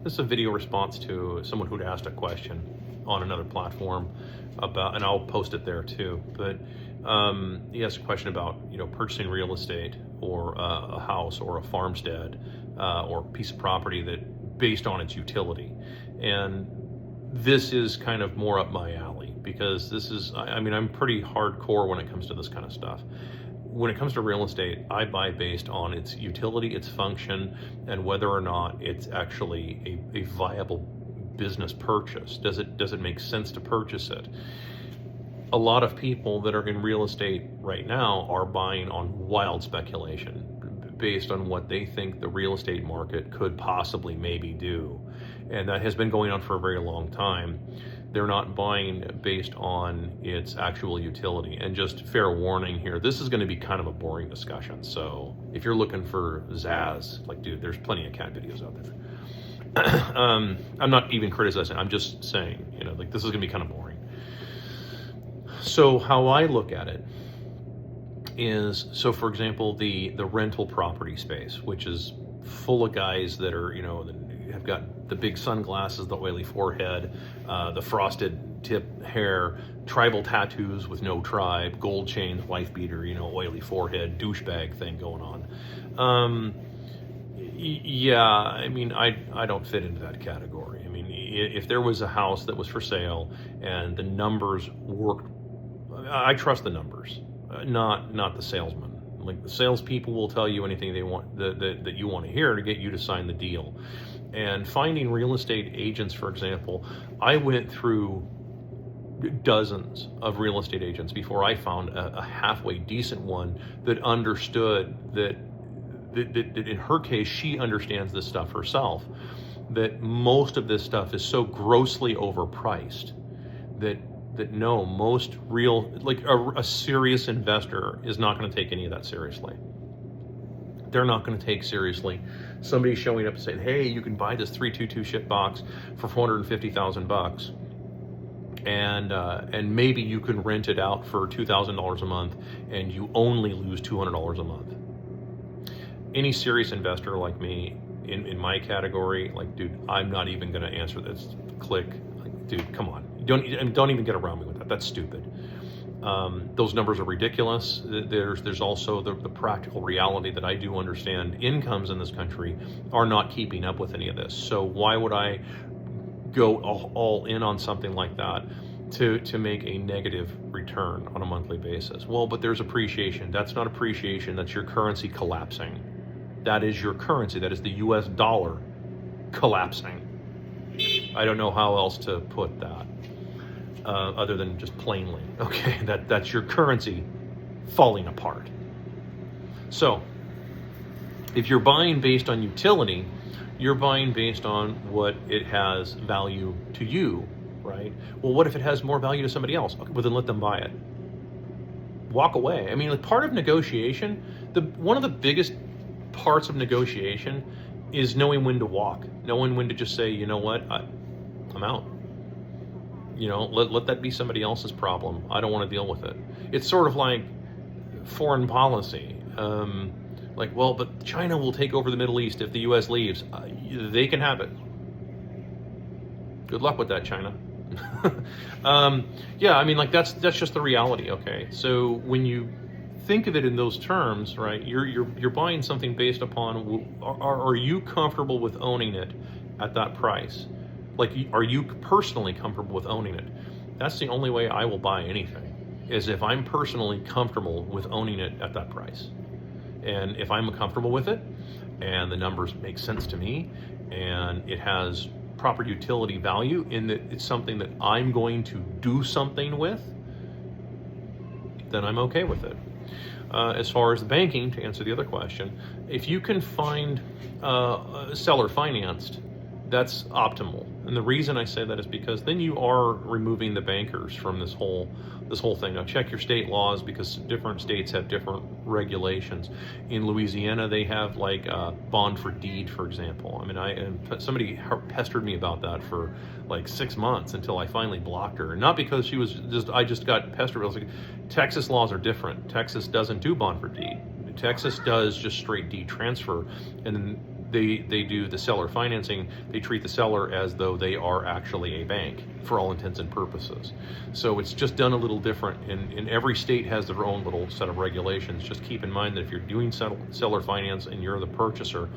This is a video response to someone who'd asked a question on another platform about, and I'll post it there too. But he asked a question about, purchasing real estate or a house or a farmstead or a piece of property that based on its utility. And this is kind of more up my alley because this is, I'm pretty hardcore when it comes to this kind of stuff. When it comes to real estate, I buy based on its utility, its function, and whether or not it's actually a viable business purchase. Does it make sense to purchase it? A lot of people that are in real estate right now are buying on wild speculation based on what they think the real estate market could possibly maybe do. And that has been going on for a very long time. They're not buying based on its actual utility. And just fair warning here, this is going to be kind of a boring discussion. So if you're looking for zazz, like, dude, there's plenty of cat videos out there. I'm not even criticizing, I'm just saying, this is going to be kind of boring. So how I look at it is, so for example, the rental property space, which is full of guys that are, have got the big sunglasses, the oily forehead, the frosted tip hair, tribal tattoos with no tribe, gold chains, wife beater, oily forehead, douchebag thing going on. Yeah, I don't fit into that category. If there was a house that was for sale and the numbers worked, I trust the numbers, not the salesman. Like, the salespeople will tell you anything they want that you want to hear to get you to sign the deal. And finding real estate agents, for example, I went through dozens of real estate agents before I found a halfway decent one that understood that in her case, she understands this stuff herself, that most of this stuff is so grossly overpriced that no, most real, like a serious investor is not going to take any of that seriously. They're not going to take seriously somebody showing up and saying, hey, you can buy this 322 shit box for $450,000 and maybe you can rent it out for $2,000 a month and you only lose $200 a month. Any serious investor like me in my category, like, dude, I'm not even going to answer this. Click. Like, dude, come on. Don't even get around me with that. That's stupid. Those numbers are ridiculous. There's also the practical reality that I do understand. Incomes in this country are not keeping up with any of this. So why would I go all in on something like that to make a negative return on a monthly basis? Well, but there's appreciation. That's not appreciation. That's your currency collapsing. That is your currency. That is the US dollar collapsing. I don't know how else to put that. Other than just plainly, okay, that's your currency falling apart. So if you're buying based on utility, you're buying based on what it has value to you, right? Well, what if it has more value to somebody else? Okay, well, then let them buy it. Walk away. Like, part of negotiation, one of the biggest parts of negotiation is knowing when to walk, knowing when to just say, you know what, I'm out. Let that be somebody else's problem. I don't want to deal with it. It's sort of like foreign policy. Well, but China will take over the Middle East if the U.S. leaves. They can have it. Good luck with that, China. That's just the reality. Okay, so when you think of it in those terms, right? You're buying something based upon, are you comfortable with owning it at that price? Like, are you personally comfortable with owning it? That's the only way I will buy anything, is if I'm personally comfortable with owning it at that price. And if I'm comfortable with it and the numbers make sense to me and it has proper utility value in that it's something that I'm going to do something with, then I'm okay with it. As far as the banking, to answer the other question, if you can find seller financed, that's optimal. And the reason I say that is because then you are removing the bankers from this whole thing. Now, check your state laws, because different states have different regulations. In Louisiana, they have like bond for deed, for example. Somebody pestered me about that for like 6 months until I finally blocked her. And not because I just got pestered. I was like, Texas laws are different. Texas doesn't do bond for deed. Texas does just straight deed transfer, and then they do the seller financing. They treat the seller as though they are actually a bank for all intents and purposes. So it's just done a little different, and every state has their own little set of regulations. Just keep in mind that if you're doing seller finance and you're the purchaser,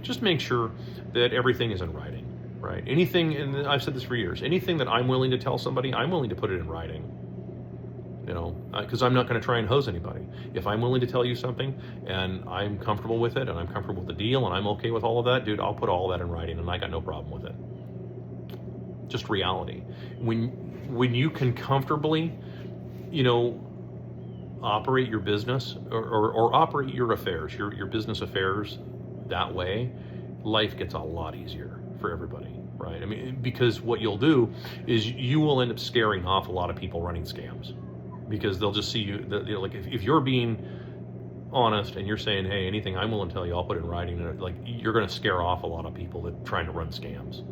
just make sure that everything is in writing, right? Anything, and I've said this for years, anything that I'm willing to tell somebody, I'm willing to put it in writing. You know, because I'm not going to try and hose anybody. If I'm willing to tell you something and I'm comfortable with it and I'm comfortable with the deal and I'm okay with all of that, dude, I'll put all of that in writing and I got no problem with it. Just reality. When you can comfortably, you know, operate your business or operate your affairs, your business affairs that way, life gets a lot easier for everybody, right? I mean, because what you'll do is you will end up scaring off a lot of people running scams. Because they'll just see you, like if you're being honest and you're saying, hey, anything I'm willing to tell you, I'll put it in writing, and like you're going to scare off a lot of people that are trying to run scams.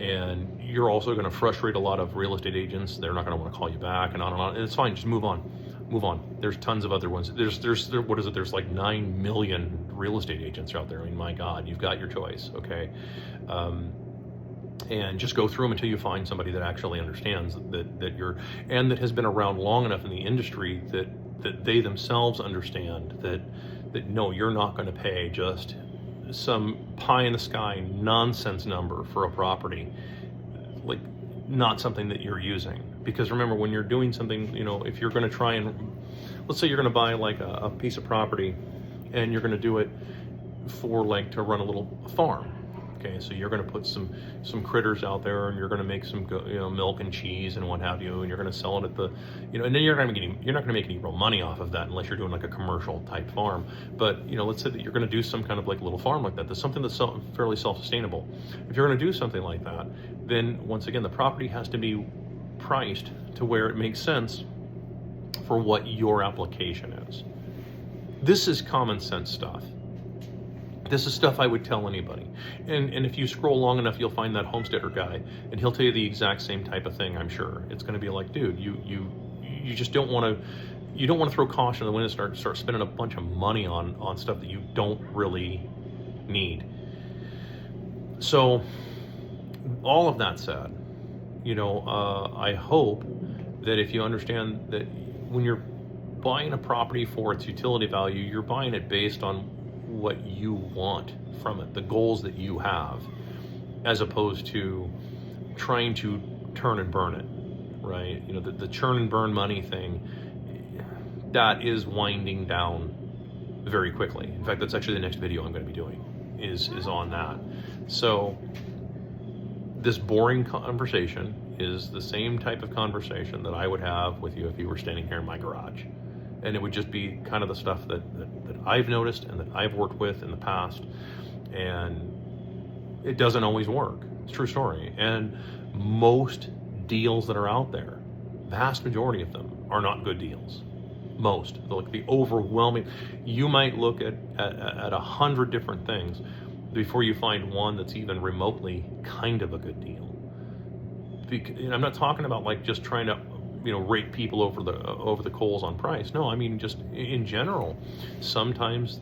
And you're also going to frustrate a lot of real estate agents. They're not going to want to call you back and on and on. And it's fine, just move on. There's tons of other ones. There's what is it? There's like 9 million real estate agents out there. I mean, my God, you've got your choice, okay? And just go through them until you find somebody that actually understands that you're, and that has been around long enough in the industry that they themselves understand that no, you're not going to pay just some pie in the sky nonsense number for a property, like not something that you're using. Because remember, when you're doing something, you know, if you're going to try and, let's say you're going to buy like a piece of property and you're going to do it for like to run a little farm. Okay, so you're going to put some critters out there, and you're going to make some, you know, milk and cheese and what have you, and you're going to sell it at the, you know, and then you're not going to make any real money off of that unless you're doing like a commercial type farm. But you know, let's say that you're going to do some kind of like little farm like that. That's something that's fairly self-sustainable. If you're going to do something like that, then once again, the property has to be priced to where it makes sense for what your application is. This is common sense stuff. This is stuff I would tell anybody. And if you scroll long enough, you'll find that homesteader guy, and he'll tell you the exact same type of thing, I'm sure. It's going to be like, dude, you just don't want to throw caution to the wind and start spending a bunch of money on stuff that you don't really need. So all of that said, you know, I hope that if you understand that when you're buying a property for its utility value, you're buying it based on what you want from it, the goals that you have, as opposed to trying to turn and burn it, right? You know, the churn and burn money thing, that is winding down very quickly. In fact, that's actually the next video I'm going to be doing is on that. So this boring conversation is the same type of conversation that I would have with you if you were standing here in my garage. And it would just be kind of the stuff that I've noticed and that I've worked with in the past. And it doesn't always work. It's a true story. And most deals that are out there, vast majority of them are not good deals. Most, like the overwhelming, you might look at 100 different things before you find one that's even remotely kind of a good deal. And I'm not talking about like just trying to, you know, rake people over the coals on price. No, I mean just in general. Sometimes,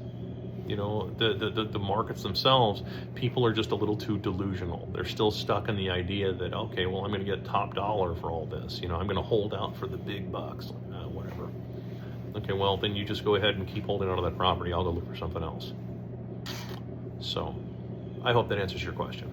you know, the markets themselves, people are just a little too delusional. They're still stuck in the idea that, okay, well, I'm going to get top dollar for all this. You know, I'm going to hold out for the big bucks, whatever. Okay, well, then you just go ahead and keep holding on to that property. I'll go look for something else. So I hope that answers your question.